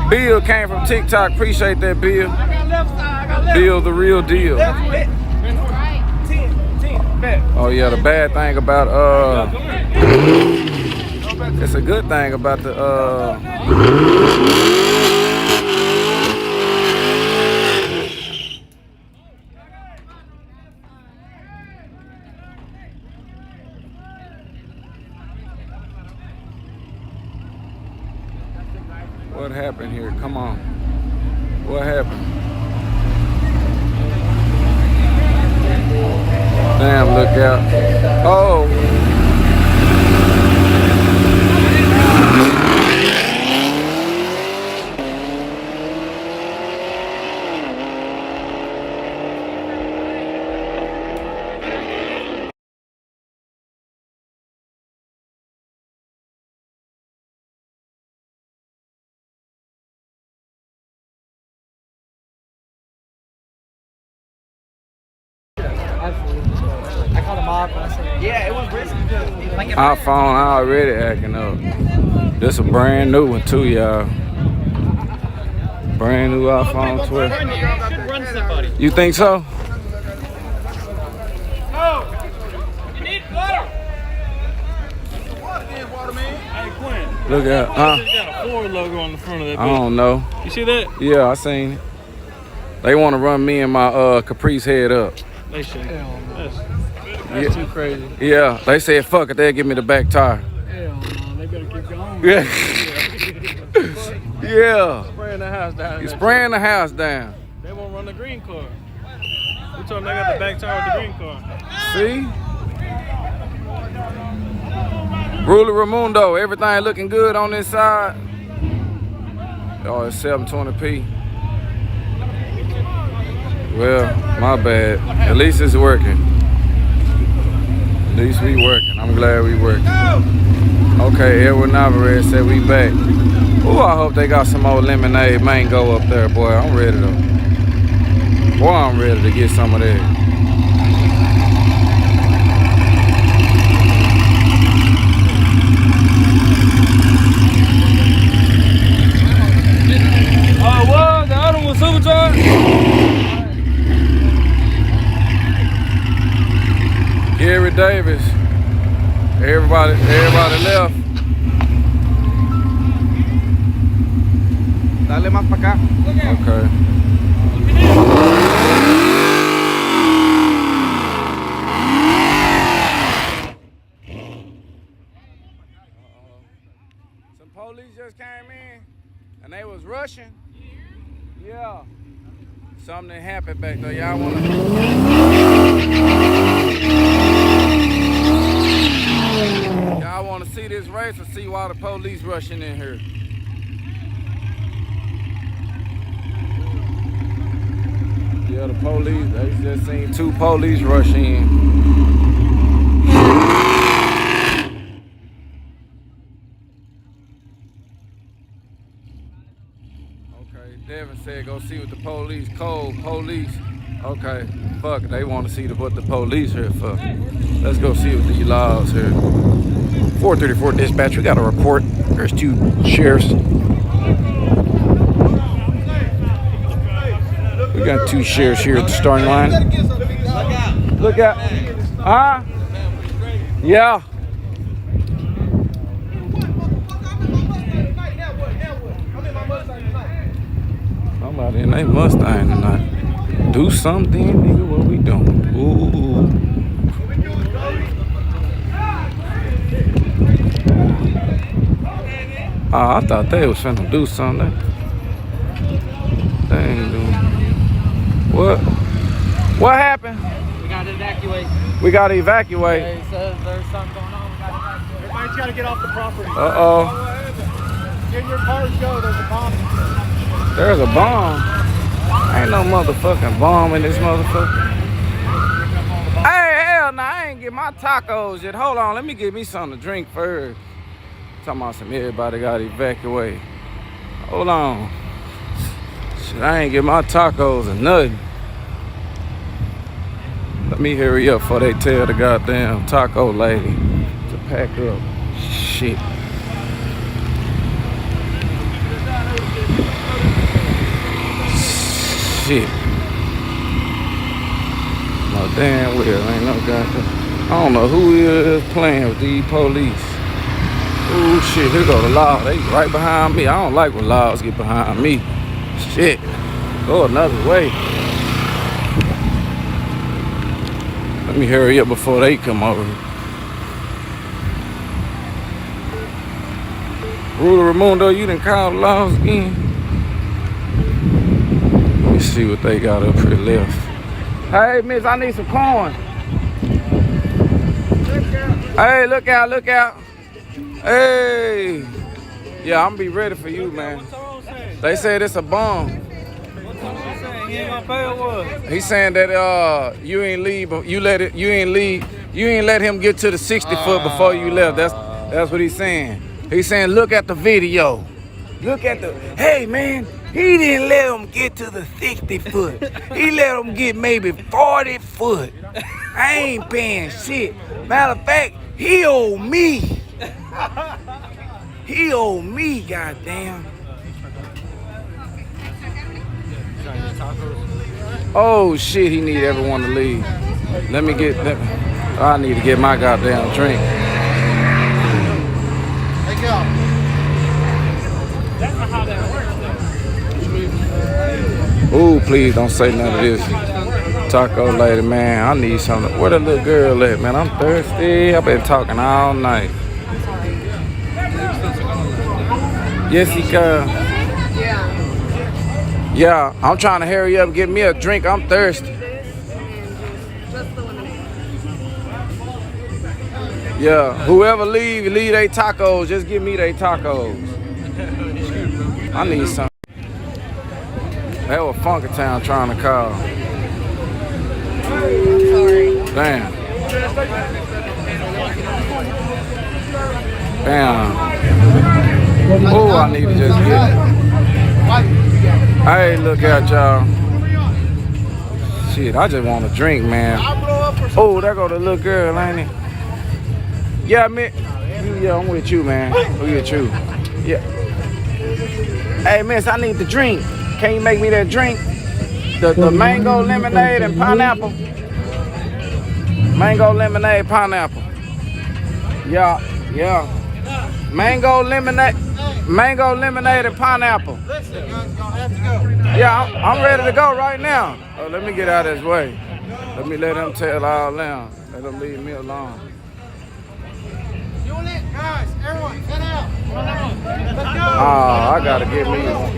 Bill came from TikTok. Appreciate that, Bill. Bill, the real deal. Oh yeah, the bad thing about it's a good thing about the what happened here? Come on. What happened? Damn, look out. Oh. I called him off and I said, yeah, it was risky. Our phone already acting up. This a brand new one too, y'all. Brand new iPhone 12. You think so? Oh, you need water. Water, man. Hey, Quinn. Look at, huh? It's got a Ford logo on the front of that. I don't know. You see that? Yeah, I seen it. They want to run me and my Caprice head up. They should. That's too crazy. Yeah, they said fuck it, they'll give me the back tire. Hell no, they better keep going. Yeah. Yeah. Spraying the house down. You're spraying the house down. They won't run the green car. We told them they got the back tire with the green car. See? Ruler Ramundo, everything looking good on this side. Oh, it's 720p. Well, my bad. At least it's working. At least we working. I'm glad we working. Okay, Edward Navarez said we back. Ooh, I hope they got some old lemonade mango up there, boy. I'm ready to. Boy, I'm ready to get some of that. Oh, what? The other one was supercharged? Gary Davis. Everybody left. Dale más para acá. Okay. Some police just came in and they was rushing. Yeah. Something happened back there. Y'all wanna see this race or see why the police rushing in here? Yeah, the police, they just seen 2 police rush in. Okay, Devin said go see what the police, police. Okay, fuck it, they want to see what the police here for. Let's go see what these laws here. 434 dispatch, we got a report. There's 2 sheriffs. We got 2 sheriffs here at the starting line. Look out. Huh? Yeah. Somebody in their Mustang tonight. Do something, nigga. What we doing? Ooh. Oh, I thought they was finna do something. They ain't doing. What happened? We gotta evacuate. We gotta evacuate. They said there's something going on. We gotta evacuate. Everybody's got to get off the property. Uh-oh. Get your cars go. There's a bomb. There's a bomb. Ain't no motherfucking bomb in this motherfucker. Hey, hell nah, I ain't get my tacos yet. Hold on, let me get me something to drink first. Talking about some everybody gotta evacuate. Hold on. Shit, I ain't get my tacos or nothing. Let me hurry up before they tell the goddamn taco lady to pack up. Shit. shit. No damn well, ain't no goddamn. I don't know who is playing with these police. Oh shit, here go the law. They right behind me. I don't like when laws get behind me. Shit. Go another way. Let me hurry up before they come over. Ruler Ramundo, you done called the laws again? Let me see what they got up here left. Hey, miss, I need some corn. Hey, look out, look out. Hey. Yeah, I'm gonna be ready for you, man. They said it's a bomb. He ain't gonna pay or what? He's saying that you ain't leave, you ain't let him get to the 60 foot before you left. That's what he's saying. He's saying look at the video. Look at the, hey man, he didn't let him get to the 60 foot. He let him get maybe 40 foot. I ain't paying shit. Matter of fact, he owe me. He owe me, goddamn. Oh shit, he need everyone to leave. I need to get my goddamn drink. Hey, go. Ooh, please don't say none of this. Taco lady, man, I need something. Where the little girl at, man? I'm thirsty. I've been talking all night. Jessica. Yeah, I'm trying to hurry up and get me a drink. I'm thirsty. Yeah, whoever leave they tacos. Just give me they tacos. I need some. That was Funky Town trying to call. Damn. Damn. Oh, I need to just get it. Hey, look out, y'all. Shit, I just want a drink, man. Oh, there go the little girl, ain't it? Yeah, man. Yeah, I'm with you, man. I'm with you. Yeah. Hey, miss, I need the drink. Can you make me that drink? The mango lemonade and pineapple. Mango lemonade, pineapple. Yeah, yeah. Mango lemonade and pineapple. Listen, you're gonna have to go. Yeah, I'm ready to go right now. Oh, let me get out of his way. Let me let him tell all down. Let him leave me alone. You want it? Guys, everyone, head out. Let's go. Oh, I gotta get me